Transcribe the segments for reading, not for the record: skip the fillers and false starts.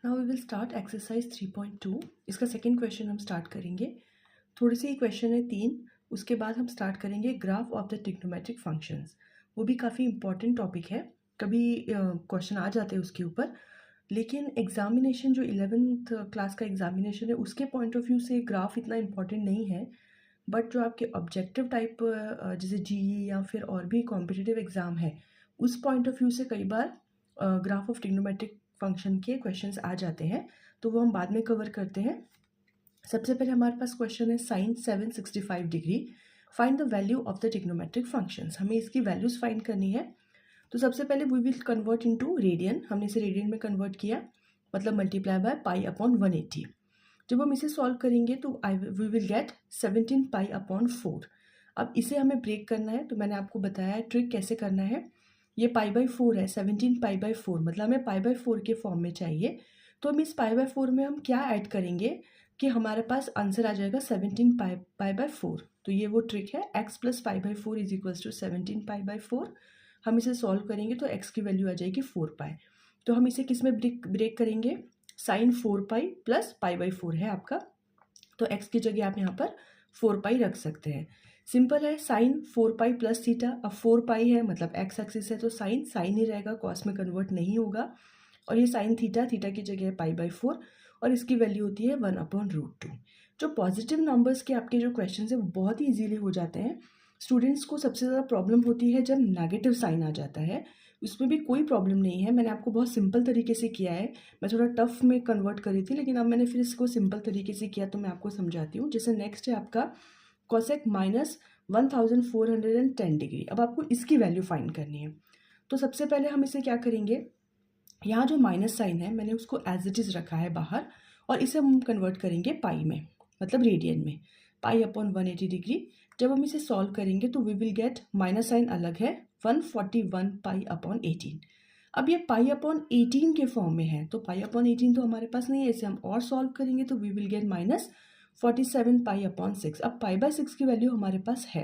Now we will start exercise 3.2। इसका second question हम start करेंगे। थोड़ी सी क्वेश्चन है 3, उसके बाद हम स्टार्ट करेंगे graph of the trigonometric functions. वो भी काफ़ी इंपॉर्टेंट टॉपिक है, कभी क्वेश्चन आ जाते हैं उसके ऊपर, लेकिन एग्जामिनेशन जो 11th क्लास का एग्जामिनेशन है उसके पॉइंट ऑफ व्यू से ग्राफ इतना इम्पॉर्टेंट नहीं है। बट जो आपके ऑब्जेक्टिव टाइप जैसे जीई या फिर और भी कॉम्पिटिटिव एग्ज़ाम है, उस पॉइंट ऑफ व्यू से कई bar graph of trigonometric function के क्वेश्चंस आ जाते हैं, तो वो हम बाद में कवर करते हैं। सबसे पहले हमारे पास क्वेश्चन है sine 765 degree, find the value of the trigonometric functions. हमें इसकी वैल्यूज फाइंड करनी है। तो सबसे पहले we will convert into radian. हमने इसे रेडियन में कन्वर्ट किया, मतलब मल्टीप्लाई बाय पाई अपॉन 180। जब हम इसे सॉल्व करेंगे तो we will get 17 pi upon 4। अब इसे हमें ब्रेक करना है, तो मैंने आपको बताया है ट्रिक कैसे करना है। ये पाई बाई 4 है, 17 पाई बाई 4, मतलब हमें पाई बाई 4 के फॉर्म में चाहिए। तो हम इस पाई बाई 4 में हम क्या ऐड करेंगे कि हमारे पास आंसर आ जाएगा 17 पाई बाई 4। तो ये वो ट्रिक है, x plus pi by 4 is equals to 17 pi by 4। हम इसे सॉल्व करेंगे तो x की वैल्यू आ जाएगी 4 पाई। तो हम इसे किस में ब्रेक करेंगे, sine 4 pi plus pi by 4 है आपका, तो x की जगह आप यहाँ पर 4 पाई रख सकते हैं। सिंपल है, साइन 4 पाई प्लस थीटा। अब 4 पाई है मतलब x एक्सिस है, तो साइन साइन ही रहेगा, कॉस में कन्वर्ट नहीं होगा। और ये साइन थीटा, थीटा की जगह है पाई बाई 4, और इसकी वैल्यू होती है 1/√2। जो पॉजिटिव नंबर्स के आपके जो क्वेश्चन है वो बहुत ही ईजीली हो जाते हैं। स्टूडेंट्स को सबसे ज़्यादा प्रॉब्लम होती है जब नेगेटिव साइन आ जाता है, उसमें भी कोई प्रॉब्लम नहीं है। मैंने आपको बहुत सिंपल तरीके से किया है, मैं थोड़ा टफ में कन्वर्ट करी थी, लेकिन अब मैंने फिर इसको सिंपल तरीके से किया, तो मैं आपको समझाती हूँ। जैसे नेक्स्ट है आपका कॉसेक माइनस 1410 डिग्री। अब आपको इसकी वैल्यू फाइंड करनी है। तो सबसे पहले हम इसे क्या करेंगे, यहाँ जो माइनस साइन है मैंने उसको एज इट इज़ रखा है बाहर, और इसे हम कन्वर्ट करेंगे पाई में, मतलब रेडियन में, पाई अपॉन 180 डिग्री। जब हम इसे सॉल्व करेंगे तो we will get, minus sine अलग है, 141 पाई अपॉन 18। अब ये पाई अपॉन 18 के फॉर्म में है, तो पाई अपॉन 18 तो हमारे पास नहीं है, इसे हम और सॉल्व करेंगे तो we will get minus 47 pi upon 6। अब पाई बाय 6 की वैल्यू हमारे पास है।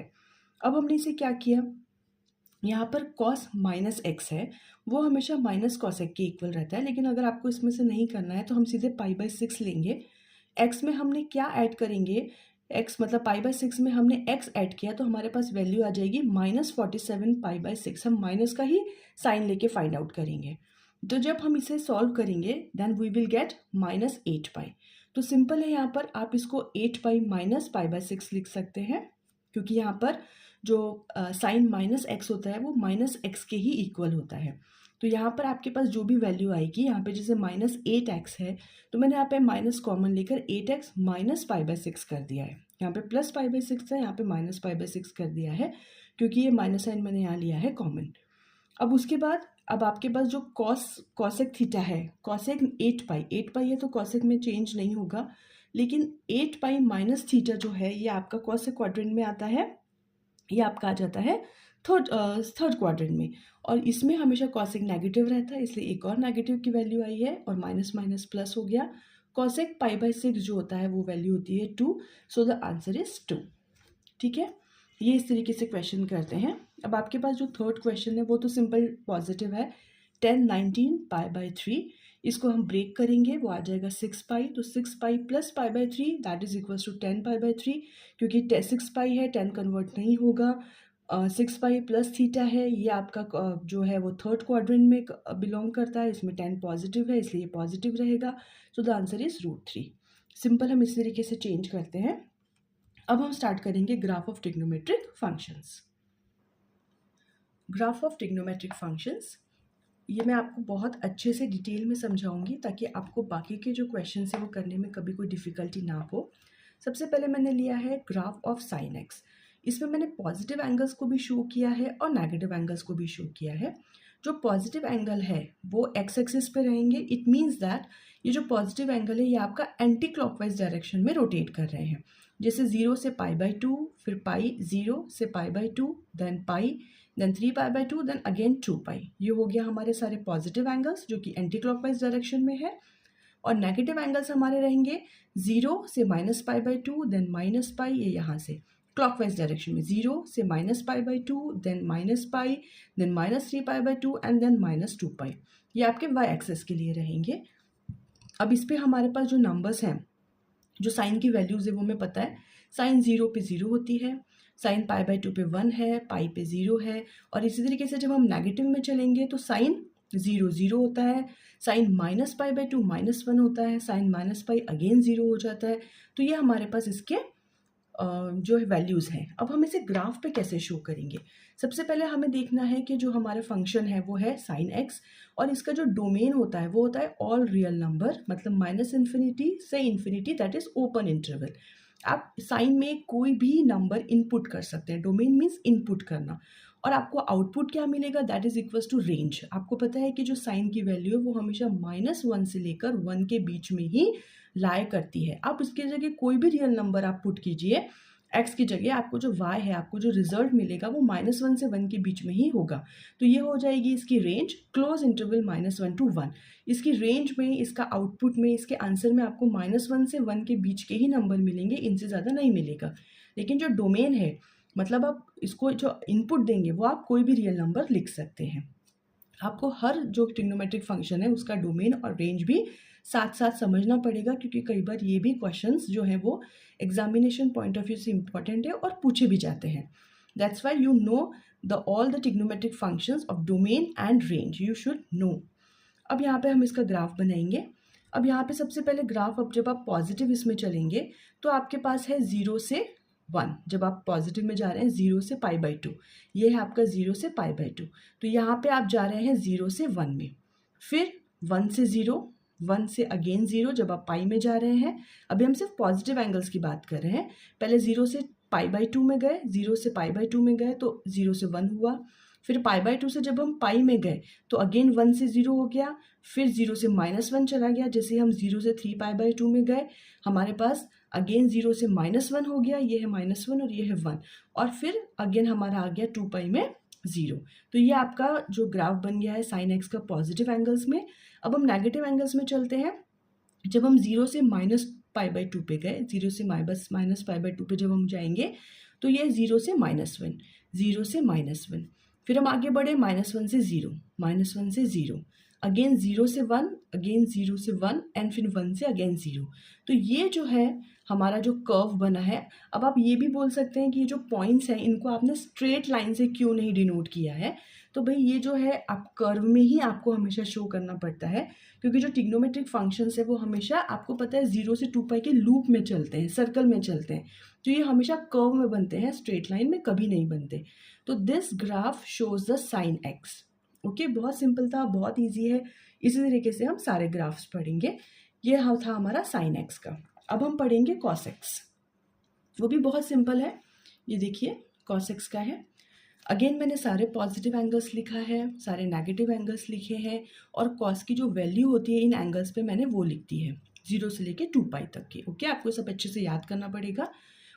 अब हमने इसे क्या किया, यहाँ पर कॉस माइनस एक्स है, वो हमेशा माइनस कॉस एक्स के इक्वल रहता है, लेकिन अगर आपको इसमें से नहीं करना है तो हम सीधे पाई बाई 6 लेंगे। एक्स में हमने क्या ऐड करेंगे, एक्स मतलब पाई बाई 6 में हमने एक्स ऐड किया, तो हमारे पास वैल्यू आ जाएगी -47 पाई बाई 6। हम माइनस का ही साइन लेके फाइंड आउट करेंगे। तो जब हम इसे सॉल्व करेंगे देन वी विल गेट -8 पाई। तो सिंपल है, यहाँ पर आप इसको 8 पाई माइनस पाई बाई 6 लिख सकते हैं, क्योंकि यहाँ पर जो साइन माइनस एक्स होता है वो माइनस एक्स के ही इक्वल होता है। तो यहाँ पर आपके पास जो भी वैल्यू आएगी, यहाँ पे जैसे -8x है, तो मैंने यहाँ पे माइनस कॉमन लेकर 8x माइनस पाई बाई 6 कर दिया है। यहाँ पे प्लस पाई बाई 6 है, यहाँ पे माइनस पाई बाई 6 कर दिया है, क्योंकि ये माइनस साइन मैंने यहाँ लिया है कॉमन। अब उसके बाद अब आपके पास जो कॉसेक थीटा है, कॉसेक 8 पाई है, तो कॉसेक में चेंज नहीं होगा, लेकिन 8 पाई माइनस थीटा जो है ये आपका कॉसेक क्वाड्रेंट में आता है, ये आपका आ जाता है थर्ड क्वाड्रेंट में, और इसमें हमेशा कॉसेक नेगेटिव रहता है, इसलिए एक और नेगेटिव की वैल्यू आई है, और माइनस माइनस प्लस हो गया। कॉसेक पाई बाई 6 जो होता है वो वैल्यू होती है 2, सो द आंसर इज 2। ठीक है, ये इस तरीके से क्वेश्चन करते हैं। अब आपके पास जो थर्ड क्वेश्चन है वो तो सिंपल पॉजिटिव है, 1019 पाई बाई 3। इसको हम ब्रेक करेंगे, वो आ जाएगा 6 पाई, तो 6 pi plus pi by 3 that is equals to 10 pi by 3। क्योंकि 6 पाई है, 10 कन्वर्ट नहीं होगा। 6 पाई प्लस थीटा है, ये आपका जो है वो थर्ड क्वाड्रेंट में बिलोंग करता है, इसमें 10 पॉजिटिव है इसलिए पॉजिटिव रहेगा, so the answer is √3। Simple हम इस तरीके से चेंज करते हैं। अब हम स्टार्ट करेंगे graph of trigonometric functions. Graph of trigonometric functions, ये मैं आपको बहुत अच्छे से डिटेल में समझाऊंगी ताकि आपको बाकी के जो क्वेश्चन है वो करने में कभी कोई डिफ़िकल्टी ना हो। सबसे पहले मैंने लिया है ग्राफ ऑफ साइन एक्स। इसमें मैंने पॉजिटिव एंगल्स को भी शो किया है और नेगेटिव एंगल्स को भी शो किया है। जो पॉजिटिव एंगल है वो एक्स एक्सिस पे रहेंगे, इट मीन्स दैट ये जो पॉजिटिव एंगल है ये आपका एंटी क्लॉकवाइज डायरेक्शन में रोटेट कर रहे हैं। जैसे 0 से पाई बाई 2, फिर पाई, 0 से pi by 2, then pi, then 3 pi by 2, then again 2 pi. ये हो गया हमारे सारे पॉजिटिव एंगल्स जो कि एंटी क्लॉकवाइज डायरेक्शन में है। और नेगेटिव एंगल्स हमारे रहेंगे 0 से minus pi by 2, then minus pi, ये यहाँ से क्लॉकवाइज डायरेक्शन में 0 से minus pi by 2, then minus pi, then -3 pi by 2 and then -2 pi. ये आपके वाई एक्सेस के लिए रहेंगे। अब इस पे हमारे पास जो नंबर्स हैं, जो साइन की वैल्यूज़ है वो हमें पता है। साइन 0 पे 0 होती है, साइन पाई बाई 2 पे 1 है, पाई पे 0 है, और इसी तरीके से जब हम नेगेटिव में चलेंगे तो साइन 0 0 होता है, साइन माइनस पाई बाई 2 -1 होता है, साइन माइनस पाई अगेन 0 हो जाता है। तो ये हमारे पास इसके जो वैल्यूज़ हैं। अब हम इसे ग्राफ पे कैसे शो करेंगे? सबसे पहले हमें देखना है कि जो हमारा फंक्शन है वो है साइन एक्स, और इसका जो डोमेन होता है वो होता है ऑल रियल नंबर, मतलब -इन्फिनिटी से infinity, that is open interval. आप साइन में कोई भी नंबर इनपुट कर सकते हैं। डोमेन मीन्स इनपुट करना, और आपको आउटपुट क्या मिलेगा? That is equals to range. आपको पता है कि जो साइन की वैल्यू है वो हमेशा -1 से लेकर 1 के बीच में ही लाया करती है। आप इसकी जगह कोई भी रियल नंबर आप पुट कीजिए, एक्स की जगह आपको जो वाई है, आपको जो रिजल्ट मिलेगा वो -1 से 1 के बीच में ही होगा। तो ये हो जाएगी इसकी रेंज, क्लोज इंटरवल -1 to 1। इसकी रेंज में, इसका आउटपुट में, इसके आंसर में आपको -1 से 1 के बीच के ही नंबर मिलेंगे, इनसे ज़्यादा नहीं मिलेगा। लेकिन जो डोमेन है, मतलब आप इसको जो इनपुट देंगे वो आप कोई भी रियल नंबर लिख सकते हैं। आपको हर जो ट्रिग्नोमेट्रिक फंक्शन है उसका डोमेन और रेंज भी साथ साथ समझना पड़ेगा, क्योंकि कई बार ये भी क्वेश्चंस जो हैं वो एग्जामिनेशन पॉइंट ऑफ व्यू से इम्पॉर्टेंट है और पूछे भी जाते हैं। That's why you know the all the trigonometric functions of domain and range, you should know. अब यहाँ पे हम इसका ग्राफ बनाएंगे। अब यहाँ पे सबसे पहले ग्राफ, अब जब आप पॉजिटिव इसमें चलेंगे तो आपके पास है 0 से 1। जब आप पॉजिटिव में जा रहे हैं 0 से पाई बाई 2, ये है आपका 0 से पाई बाई 2। तो यहाँ पे आप जा रहे हैं 0 से 1 में, फिर 1 से 0, 1 से अगेन 0 जब आप पाई में जा रहे हैं। अभी हम सिर्फ पॉजिटिव एंगल्स की बात कर रहे हैं। पहले 0 से पाई बाई 2 में गए, 0 से पाई बाई 2 में गए तो 0 से 1 हुआ, फिर पाई बाई 2 से जब हम पाई में गए तो अगेन 1 से 0 हो गया, फिर 0 से -1 चला गया। जैसे हम 0 से 3 पाई बाई 2 में गए, हमारे पास अगेन 0 से -1 हो गया, ये है -1 और ये है 1, और फिर अगेन हमारा आ गया 2 पाई में 0। तो ये आपका जो ग्राफ बन गया है साइन एक्स का पॉजिटिव एंगल्स में। अब हम नेगेटिव एंगल्स में चलते हैं। जब हम 0 से -पाई बाई 2 पे गए, 0 से -पाई बाई 2 पे जब हम जाएंगे तो ये 0 से -1, 0 से -1, फिर हम आगे बढ़े -1 से 0, -1 से 0, अगेन 0 से 1, अगेन 0 से 1, एंड फिर 1 से अगेन 0। तो ये जो है हमारा जो कर्व बना है। अब आप ये भी बोल सकते हैं कि ये जो पॉइंट्स हैं इनको आपने स्ट्रेट लाइन से क्यों नहीं डिनोट किया है? तो भाई ये जो है आप कर्व में ही आपको हमेशा शो करना पड़ता है, क्योंकि जो ट्रिग्नोमेट्रिक फंक्शंस है वो हमेशा आपको पता है 0 से 2 पाई के लूप में चलते हैं, सर्कल में चलते हैं। तो ये हमेशा कर्व में बनते हैं, स्ट्रेट लाइन में कभी नहीं बनते। तो this graph shows the sine x. Okay, बहुत सिंपल था, बहुत ईजी है। इसी तरीके से हम सारे ग्राफ्स पढ़ेंगे। ये था हमारा साइन एक्स का। अब हम पढ़ेंगे कॉस एक्स, वो भी बहुत सिंपल है। ये देखिए कॉस एक्स का है। अगेन मैंने सारे पॉजिटिव एंगल्स लिखा है, सारे नेगेटिव एंगल्स लिखे हैं, और कॉस की जो वैल्यू होती है इन एंगल्स पे मैंने वो लिख दी है 0 से लेके 2 पाई तक की। ओके, आपको सब अच्छे से याद करना पड़ेगा।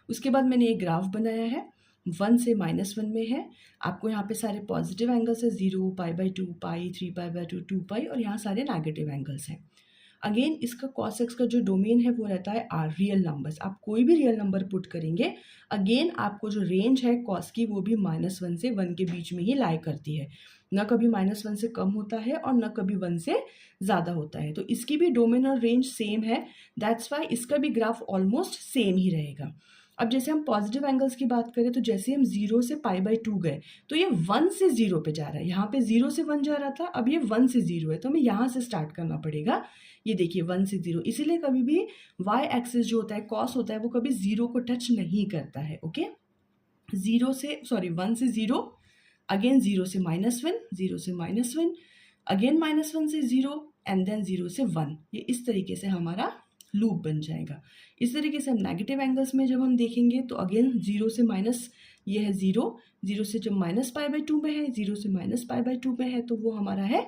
उसके बाद मैंने एक ग्राफ बनाया है, 1 से -1 में है। आपको यहाँ पे सारे पॉजिटिव एंगल्स है, 0, पाई बाई 2, पाई, 3 पाई बाई 2, 2 पाई, और यहाँ सारे नेगेटिव एंगल्स हैं। अगेन इसका कॉस एक्स का जो डोमेन है वो रहता है आर, रियल नंबर्स। आप कोई भी रियल नंबर पुट करेंगे, अगेन आपको जो रेंज है कॉस की वो भी -1 से 1 के बीच में ही लाई करती है। न कभी -1 से कम होता है और न कभी 1 से ज़्यादा होता है। तो इसकी भी डोमेन और रेंज सेम है, दैट्स वाई इसका भी ग्राफ ऑलमोस्ट सेम ही रहेगा। अब जैसे हम पॉजिटिव एंगल्स की बात करें तो जैसे हम 0 से पाई बाई 2 गए तो ये 1 से 0 पे जा रहा है। यहाँ पे 0 से 1 जा रहा था, अब ये 1 से 0 है, तो हमें यहाँ से स्टार्ट करना पड़ेगा। ये देखिए 1 से 0, इसीलिए कभी भी y एक्सिस जो होता है, कॉस होता है, वो कभी 0 को टच नहीं करता है। ओके, 1 से 0, अगेन 0 से -1, 0 से -1, अगेन -1 से 0, एंड देन 0 से 1। ये इस तरीके से हमारा लूप बन जाएगा। इस तरीके से हम नेगेटिव एंगल्स में जब हम देखेंगे तो अगेन 0 से माइनस, ये है 0, 0 से जब -पाई बाई 2 में है, 0 से -पाई बाई 2 में है, तो वो हमारा है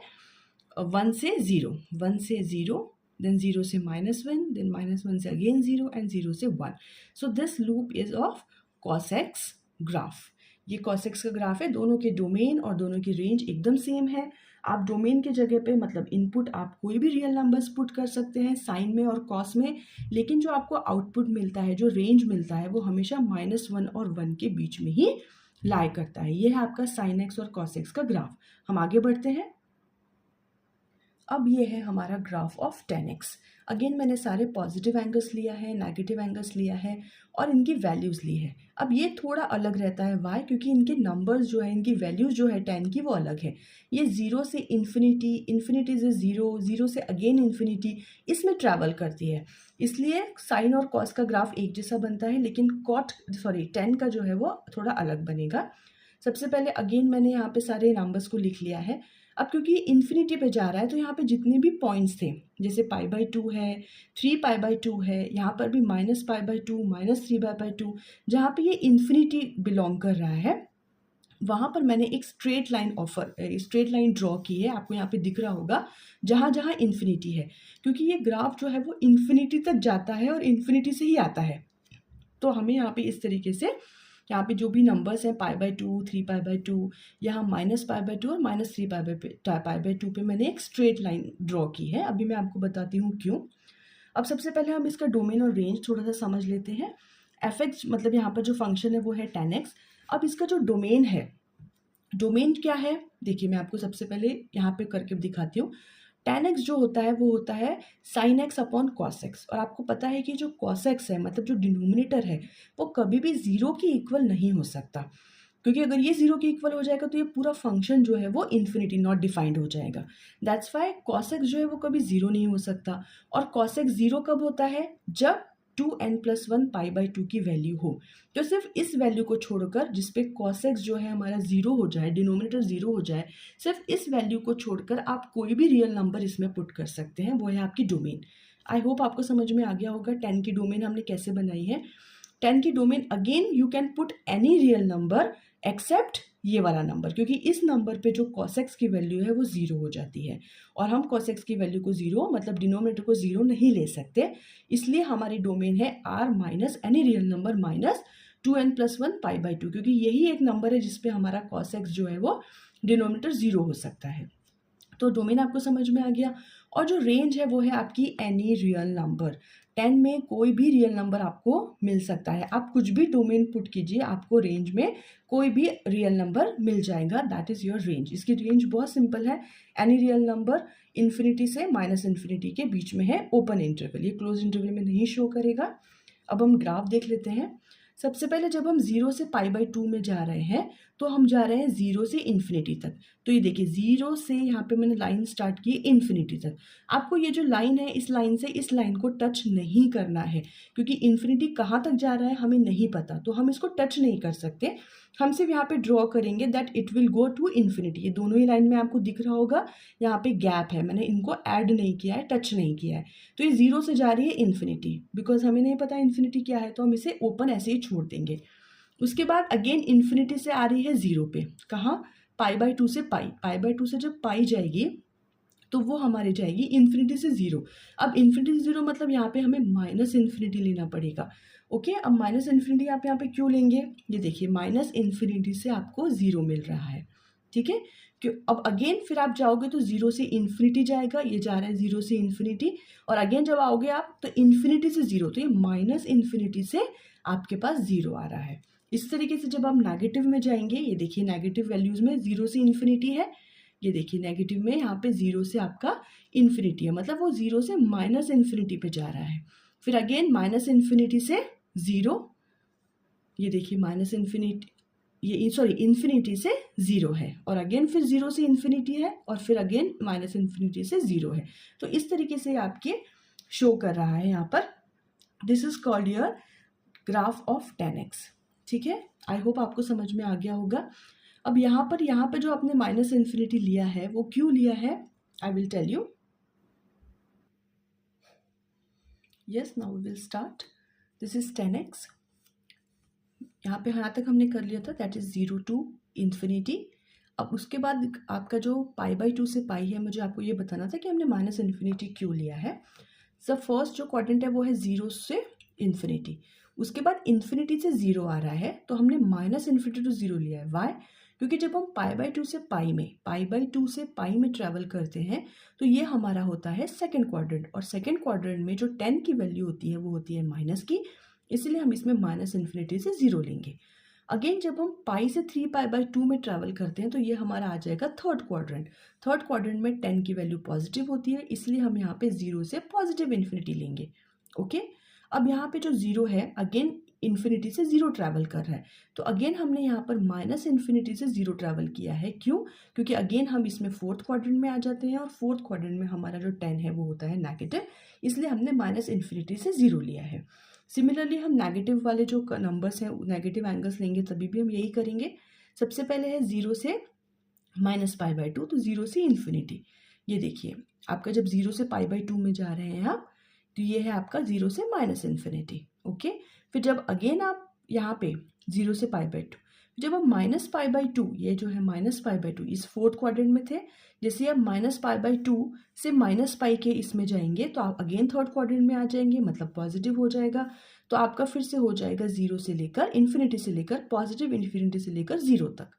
1 से 0, 1 से 0, then 0 से -1, then -1 से अगेन 0, एंड 0 से 1। So this loop is of cos x graph. ये cos x का ग्राफ है। दोनों के डोमेन और दोनों की रेंज एकदम सेम है। आप डोमेन के जगह पे मतलब इनपुट आप कोई भी रियल नंबर्स पुट कर सकते हैं साइन में और कॉस में, लेकिन जो आपको आउटपुट मिलता है, जो रेंज मिलता है, वो हमेशा -1 और 1 के बीच में ही लाई करता है। ये है आपका साइन एक्स और कॉस एक्स का ग्राफ। हम आगे बढ़ते हैं। अब ये है हमारा ग्राफ ऑफ 10x। अगेन मैंने सारे पॉजिटिव एंगल्स लिया है, नेगेटिव एंगल्स लिया है और इनकी वैल्यूज़ ली है। अब ये थोड़ा अलग रहता है, वाई? क्योंकि इनके नंबर्स जो है, इनकी वैल्यूज़ जो है 10 की वो अलग है। ये 0 से इन्फिनिटी, इन्फिनिटी से 0, 0 से अगेन इन्फिनिटी, इसमें ट्रैवल करती है। इसलिए साइन और कॉस का ग्राफ एक जैसा बनता है, लेकिन 10 का जो है वो थोड़ा अलग बनेगा। सबसे पहले अगेन मैंने यहाँ पे सारे नंबर्स को लिख लिया है। अब क्योंकि इन्फिनिटी पे जा रहा है तो यहाँ पे जितने भी पॉइंट्स थे, जैसे π/2 है, 3π/2 है, यहाँ पर भी -π/2, -3π/2, जहाँ पे ये इन्फिनिटी बिलोंग कर रहा है वहाँ पर मैंने एक स्ट्रेट लाइन ड्रॉ की है। आपको यहाँ पे दिख रहा होगा जहाँ जहाँ इन्फिनिटी है, क्योंकि ये ग्राफ जो है वो इन्फिनिटी तक जाता है और इन्फिनिटी से ही आता है। तो हमें यहाँ पे इस तरीके से यहाँ पे जो भी नंबर्स हैं π/2, 3π/2, यहाँ -π/2 और -3π/2 पे मैंने एक स्ट्रेट लाइन ड्रॉ की है। अभी मैं आपको बताती हूँ क्यों। अब सबसे पहले हम इसका डोमेन और रेंज थोड़ा सा समझ लेते हैं। fx मतलब यहाँ पर जो फंक्शन है वो है 10x। अब इसका जो डोमेन है, डोमेन क्या है देखिए, मैं आपको सबसे पहले यहाँ पे करके दिखाती हूँ। tan x जो होता है वो होता है sin x upon cos x, और आपको पता है कि जो cos x है मतलब जो डिनोमिनेटर है वो कभी भी 0 के इक्वल नहीं हो सकता, क्योंकि अगर ये 0 के इक्वल हो जाएगा तो ये पूरा फंक्शन जो है वो इन्फिनिटी नॉट डिफाइंड हो जाएगा। दैट्स वाई cos x जो है वो कभी 0 नहीं हो सकता। और cos x 0 कब होता है? जब 2n+1 π/2 की वैल्यू हो। तो सिर्फ इस वैल्यू को छोड़कर, जिसपे cos x जो है हमारा 0 हो जाए, डिनोमिनेटर 0 हो जाए, सिर्फ इस वैल्यू को छोड़कर आप कोई भी रियल नंबर इसमें पुट कर सकते हैं। वो है आपकी डोमेन। आई होप आपको समझ में आ गया होगा 10 की डोमेन हमने कैसे बनाई है। 10 की domain again you can put any real number except ये वाला नंबर, क्योंकि इस नंबर पे जो cos x की वैल्यू है वो 0 हो जाती है, और हम cos x की वैल्यू को 0 मतलब डिनोमिनेटर को 0 नहीं ले सकते। इसलिए हमारी डोमेन है r minus any real number minus 2n+1 π/2, क्योंकि यही एक नंबर है जिसपे हमारा cos x जो है वो डिनोमिनेटर 0 हो सकता है। तो डोमेन आपको समझ में आ गया। और जो रेंज है वो है आपकी एनी रियल नंबर। 10 में कोई भी रियल नंबर आपको मिल सकता है। आप कुछ भी डोमेन पुट कीजिए, आपको रेंज में कोई भी रियल नंबर मिल जाएगा। That is your range. इसकी रेंज बहुत सिंपल है। एनी रियल नंबर इन्फिनिटी से -इन्फिनिटी के बीच में है, ओपन इंटरवल। ये क्लोज इंटरवल में नहीं शो करेगा। अब हम ग्राफ देख लेते हैं। सबसे पहले जब हम 0 से π/2 में जा रहे हैं तो हम जा रहे हैं 0 से इन्फिनिटी तक। तो ये देखिए 0 से यहाँ पे मैंने लाइन स्टार्ट की इन्फिनिटी तक। आपको ये जो लाइन है, इस लाइन से इस लाइन को टच नहीं करना है, क्योंकि इन्फिनिटी कहाँ तक जा रहा है हमें नहीं पता, तो हम इसको टच नहीं कर सकते। हम सिर्फ यहाँ पे ड्रॉ करेंगे that it will go to infinity. ये दोनों ही लाइन में आपको दिख रहा होगा, यहाँ पे गैप है, मैंने इनको ऐड नहीं किया है, टच नहीं किया है। तो ये 0 से जा रही है इन्फिनिटी। बिकॉज हमें नहीं पता इन्फिनिटी क्या है तो हम इसे ओपन ऐसे ही छोड़ देंगे। उसके बाद अगेन इन्फिनिटी से आ रही है 0 पे। कहाँ? π/2 से π/2 से जब पाई जाएगी तो वो हमारी जाएगी इन्फिनिटी से 0। अब इन्फिनिटी से 0 मतलब यहाँ पे हमें -इन्फिनिटी लेना पड़ेगा। ओके, अब -इन्फिनिटी आप यहाँ पे क्यों लेंगे? ये देखिए -इन्फिनिटी से आपको 0 मिल रहा है। ठीक है, क्यों? अब अगेन फिर आप जाओगे तो 0 से इन्फिनिटी जाएगा, ये जा रहा है 0 से इन्फिनिटी, और अगेन जब आओगे आप तो इन्फिनिटी से 0, तो ये -इन्फिनिटी से आपके पास 0 आ रहा है। इस तरीके से जब हम नेगेटिव में जाएंगे, ये देखिए नेगेटिव वैल्यूज़ में 0 से इन्फिनिटी है, ये देखिए नेगेटिव में यहाँ पे 0 से आपका इन्फिनिटी है, मतलब वो 0 से -इन्फिनिटी पे जा रहा है। फिर अगेन -इन्फिनिटी से 0, ये देखिए -इन्फिनिटी, ये सॉरी इन्फिनिटी से 0 है, और अगेन फिर 0 से इन्फिनिटी है, और फिर अगेन -इन्फिनिटी से 0 है। तो इस तरीके से आपके शो कर रहा है यहाँ पर। This is called your graph of 10x। ठीक है, आई होप आपको समझ में आ गया होगा। अब यहाँ पर जो आपने -इन्फिनिटी लिया है वो क्यों लिया है? I will tell you. Yes, now we will start. This is 10x। यहाँ तक हमने कर लिया था, दैट इज 0 to इन्फिनिटी। अब उसके बाद आपका जो π/2 से पाई है, मुझे आपको ये बताना था कि हमने -इन्फिनिटी क्यों लिया है। सब फर्स्ट जो क्वाड्रेंट है वो है 0 से इन्फिनिटी, उसके बाद इन्फिनिटी से 0 आ रहा है, तो हमने -इन्फिनिटी टू 0 लिया है। वाई? क्योंकि जब हम π/2 से पाई में ट्रैवल करते हैं तो ये हमारा होता है सेकंड क्वाड्रेंट, और सेकंड क्वाड्रेंट में जो 10 की वैल्यू होती है वो होती है माइनस की, इसलिए हम इसमें -इन्फिनिटी से 0 लेंगे। अगेन जब हम पाई से 3π/2 में ट्रैवल करते हैं तो ये हमारा आ जाएगा थर्ड क्वाड्रेंट। थर्ड क्वाड्रेंट में 10 की वैल्यू पॉजिटिव होती है, इसलिए हम यहाँ पे 0 से पॉजिटिव इन्फिनिटी लेंगे। ओके, अब यहाँ पे जो 0 है अगेन इन्फिनिटी से 0 ट्रैवल कर रहा है, तो अगेन हमने यहाँ पर माइनस इन्फिनिटी से 0 ट्रैवल किया है। क्यों? क्योंकि अगेन हम इसमें फोर्थ क्वाड्रेंट में आ जाते हैं और फोर्थ क्वाड्रेंट में हमारा जो 10 है वो होता है नेगेटिव, इसलिए हमने माइनस इन्फिनिटी से 0 लिया है। सिमिलरली हम नेगेटिव वाले जो नंबर्स हैं, नेगेटिव एंगल्स लेंगे तभी भी हम यही करेंगे। सबसे पहले है 0 से -π/2, तो 0 से इन्फिनिटी। ये देखिए आपका जब 0 से π/2 में जा रहे हैं आप, तो ये है आपका 0 से माइनस इन्फिनिटी। ओके, फिर जब अगेन आप यहाँ पे 0 से π/2, जब हम -π/2, ये जो है -π/2 इस फोर्थ क्वाड्रेंट में थे, जैसे आप -π/2 से -π के इसमें जाएंगे तो आप अगेन थर्ड क्वाड्रेंट में आ जाएंगे, मतलब पॉजिटिव हो जाएगा। तो आपका फिर से हो जाएगा 0 से लेकर इन्फिनिटी से लेकर पॉजिटिव इन्फिनिटी से लेकर 0 तक।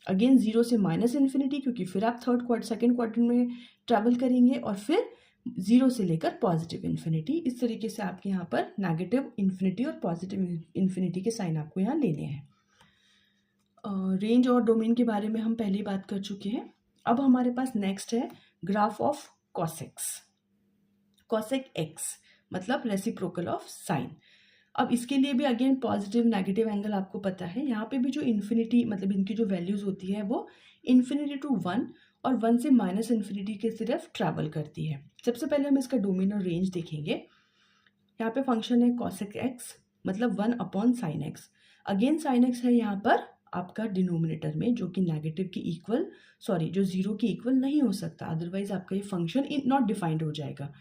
अगेन 0 से माइनस इन्फिनिटी, क्योंकि फिर आप सेकेंड क्वाड्रेंट में ट्रैवल करेंगे, और फिर 0 से लेकर पॉजिटिव इन्फिनिटी। इस तरीके से आपके यहाँ पर नेगेटिव इन्फिनिटी और पॉजिटिव इन्फिनिटी के साइन आपको यहाँ लेने हैं। रेंज और डोमेन के बारे में हम पहले बात कर चुके हैं। अब हमारे पास नेक्स्ट है graph of cos x. Cosec x मतलब रेसिप्रोकल ऑफ साइन। अब इसके लिए भी अगेन पॉजिटिव नेगेटिव एंगल आपको पता है। यहाँ पे भी जो इन्फिनिटी मतलब इनकी जो वैल्यूज होती है वो इन्फिनिटी टू 1 और 1 से माइनस इन्फिनिटी के सिर्फ ट्रैवल करती है। सबसे पहले हम इसका डोमेन और रेंज देखेंगे। यहाँ पे फंक्शन है कॉसेक एक्स मतलब 1/sin x। Again sine x है यहाँ पर आपका डिनोमिनेटर में, जो कि नेगेटिव के इक्वल, सॉरी जो 0 के इक्वल नहीं हो सकता, अदरवाइज आपका ये फंक्शन नॉट डिफाइंड हो जाएगा।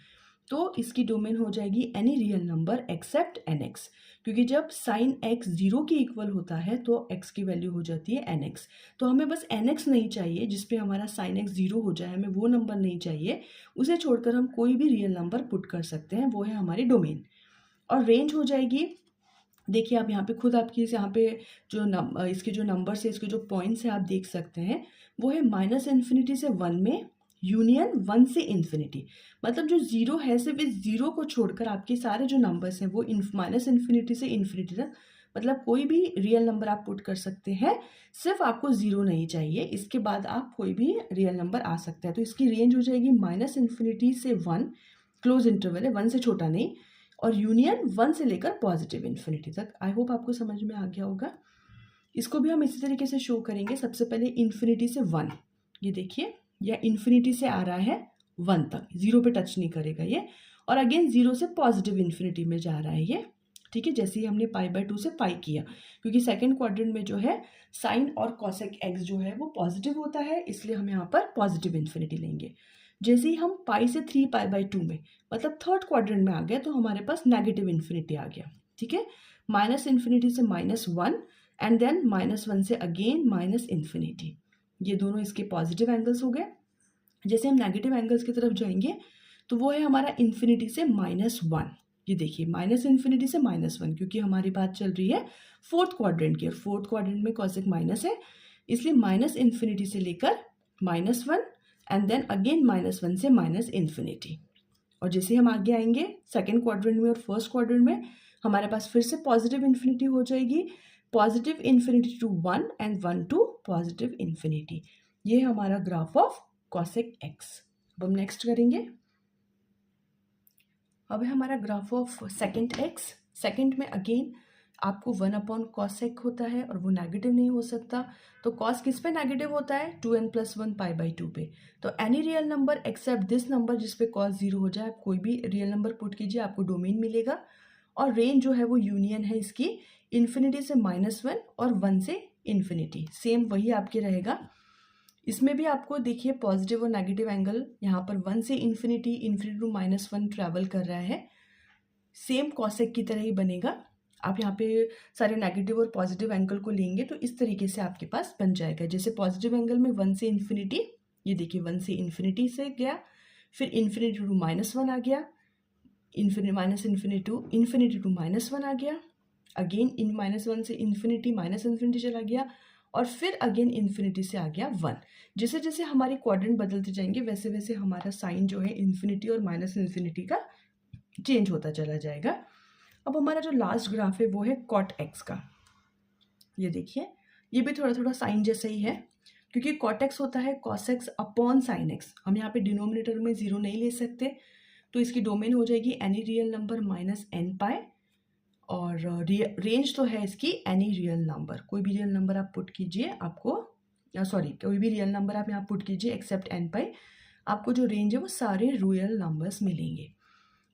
तो इसकी डोमेन हो जाएगी any real number except nx, क्योंकि जब साइन x 0 के इक्वल होता है तो x की वैल्यू हो जाती है nx। तो हमें बस nx नहीं चाहिए जिसपे हमारा साइन x 0 हो जाए, हमें वो नंबर नहीं चाहिए। उसे छोड़कर हम कोई भी रियल नंबर पुट कर सकते हैं, वो है हमारी डोमेन। और रेंज हो जाएगी, देखिए आप यहाँ पे खुद आपकी यहाँ पे जो इसके जो नंबर्स है, इसके जो पॉइंट्स है आप देख सकते हैं, वो है -इन्फिनिटी से 1 में यूनियन 1 से इन्फिनिटी। मतलब जो 0 है सिर्फ इस 0 को छोड़कर आपके सारे जो नंबर्स हैं वो -इन्फिनिटी से इन्फिनिटी तक, मतलब कोई भी रियल नंबर आप पुट कर सकते हैं, सिर्फ आपको 0 नहीं चाहिए, इसके बाद आप कोई भी रियल नंबर आ सकता है। तो इसकी रेंज हो जाएगी -इन्फिनिटी से 1, क्लोज इंटरवल है 1 से छोटा नहीं, और यूनियन 1 से लेकर पॉजिटिव इन्फिनिटी तक। आई होप आपको समझ में आ गया होगा। इसको भी हम इसी तरीके से शो करेंगे। सबसे पहले इन्फिनिटी से 1, ये देखिए यह इन्फिनिटी से आ रहा है 1 तक, 0 पे टच नहीं करेगा ये, और अगेन 0 से पॉजिटिव इन्फिनिटी में जा रहा है ये। ठीक है, जैसे ही हमने π/2 से पाई किया, क्योंकि सेकेंड क्वाड्रेंट में जो है साइन और कॉसेक एक्स जो है वो पॉजिटिव होता है, इसलिए हम यहाँ पर पॉजिटिव इन्फिनिटी लेंगे। जैसे ही हम पाई से 3π/2 में मतलब थर्ड क्वाड्रेंट में आ गए तो हमारे पास नेगेटिव इन्फिनिटी आ गया। ठीक है, -इन्फिनिटी से -1 एंड देन -1 से अगेन -इन्फिनिटी, ये दोनों इसके पॉजिटिव एंगल्स हो गए। जैसे हम नेगेटिव एंगल्स की तरफ जाएंगे तो वो है हमारा इन्फिनिटी से -1। ये देखिए -इन्फिनिटी से -1, क्योंकि हमारी बात चल रही है फोर्थ क्वाड्रेंट की, और फोर्थ क्वाड्रेंट में कॉसेक माइनस है, इसलिए -इन्फिनिटी से लेकर -1 एंड देन अगेन -1 से -इन्फिनिटी। और जैसे हम आगे आएंगे सेकेंड क्वाड्रेंट में और फर्स्ट क्वाड्रेंट में, हमारे पास फिर से पॉजिटिव इन्फिनिटी हो जाएगी, positive infinity to 1 and 1 to positive infinity. ये है हमारा ग्राफ ऑफ कॉसेक एक्स। अब हम नेक्स्ट करेंगे। अब है हमारा graph of second x. Second में अगेन आपको 1/cosec होता है और वो नेगेटिव नहीं हो सकता, तो cos किस पे नेगेटिव होता है 2n + 1 π/2 पे। तो any real number except this number जिस पे cos 0 हो जाए, आप कोई भी रियल नंबर पुट कीजिए, आपको डोमेन मिलेगा। और रेंज जो है वो यूनियन है इसकी इन्फिनिटी से -1 और 1 से इन्फिनिटी, सेम वही आपके रहेगा। इसमें भी आपको देखिए पॉजिटिव और नेगेटिव एंगल यहाँ पर 1 से इन्फिनिटी टू -1 ट्रैवल कर रहा है, सेम कॉसेक की तरह ही बनेगा। आप यहाँ पे सारे नेगेटिव और पॉजिटिव एंगल को लेंगे तो इस तरीके से आपके पास बन जाएगा। जैसे पॉजिटिव एंगल में 1 से इन्फिनिटी, ये देखिए 1 से इन्फिनिटी से गया, फिर इन्फिनिटी टू -1 आ गया, इन्फिनिटी टू -1 आ गया, अगेन -1 से इन्फिनिटी चला गया, और फिर अगेन इन्फिनिटी से आ गया 1। जैसे जैसे हमारे क्वाड्रेंट बदलते जाएंगे वैसे वैसे हमारा साइन जो है इन्फिनिटी और -इन्फिनिटी का चेंज होता चला जाएगा। अब हमारा जो लास्ट ग्राफ है वो है कॉट एक्स का। ये देखिए, ये भी थोड़ा थोड़ा साइन जैसा ही है, क्योंकि कॉट एक्स होता है cos x upon sine x. हम यहाँ पे डिनोमिनेटर में 0 नहीं ले सकते, तो इसकी डोमेन हो जाएगी any real number minus n pi, और रेंज तो है इसकी एनी रियल नंबर। कोई भी रियल नंबर आप पुट कीजिए, आपको कोई भी रियल नंबर आप यहाँ पुट कीजिए एक्सेप्ट एन पाई, आपको जो रेंज है वो सारे रियल नंबर्स मिलेंगे।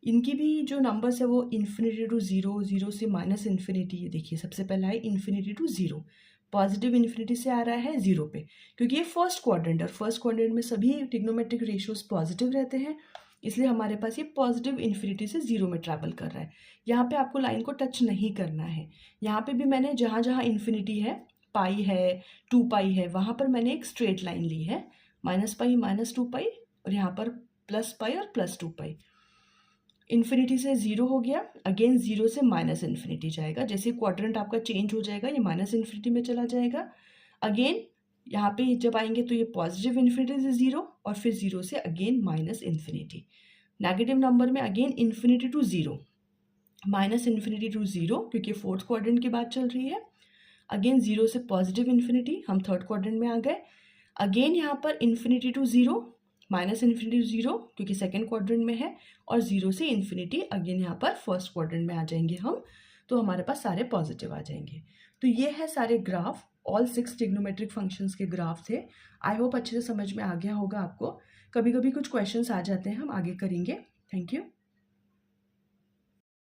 इनकी भी जो नंबर्स है वो इन्फिनिटी टू ज़ीरो, ज़ीरो से माइनस इन्फिनिटी। ये देखिए, सबसे पहला है infinity to zero, positive infinity से आ रहा है ज़ीरो पे, क्योंकि ये फर्स्ट क्वाड्रेंट है। फर्स्ट क्वाड्रेंट में सभी ट्रिग्नोमेट्रिक रेशियोज पॉजिटिव रहते हैं, इसलिए हमारे पास ये पॉजिटिव इन्फिनिटी से ज़ीरो में ट्रैवल कर रहा है। यहाँ पे आपको लाइन को टच नहीं करना है। यहाँ पे भी मैंने जहाँ जहाँ इन्फिनिटी है, पाई है, 2 पाई है, वहाँ पर मैंने एक स्ट्रेट लाइन ली है, माइनस पाई माइनस 2 पाई, और यहाँ पर प्लस पाई और प्लस 2 पाई। इन्फिनिटी से ज़ीरो हो गया, अगेन ज़ीरो से माइनस इन्फिनिटी जाएगा। जैसे क्वाड्रेंट आपका चेंज हो जाएगा, ये माइनस इन्फिनिटी में चला जाएगा। अगेन यहाँ पे जब आएंगे तो ये पॉजिटिव इन्फिनिटी से ज़ीरो, और फिर ज़ीरो से again minus infinity. Negative number में again infinity to zero, minus infinity to zero, क्योंकि फोर्थ क्वाड्रेंट की बात चल रही है। अगेन ज़ीरो से पॉजिटिव इन्फिनिटी, हम थर्ड क्वाड्रेंट में आ गए। अगेन यहाँ पर infinity to zero, minus infinity to zero, क्योंकि सेकेंड क्वाड्रेंट में है, और ज़ीरो से इन्फिनिटी अगेन यहाँ पर फर्स्ट क्वाड्रेंट में आ जाएंगे हम, तो हमारे पास सारे पॉजिटिव आ जाएंगे। तो ये है सारे ग्राफ, ऑल 6 ट्रिग्नोमेट्रिक फंक्शंस के ग्राफ थे। आई होप अच्छे से समझ में आ गया होगा आपको। कभी कभी कुछ क्वेश्चंस आ जाते हैं, हम आगे करेंगे। Thank you.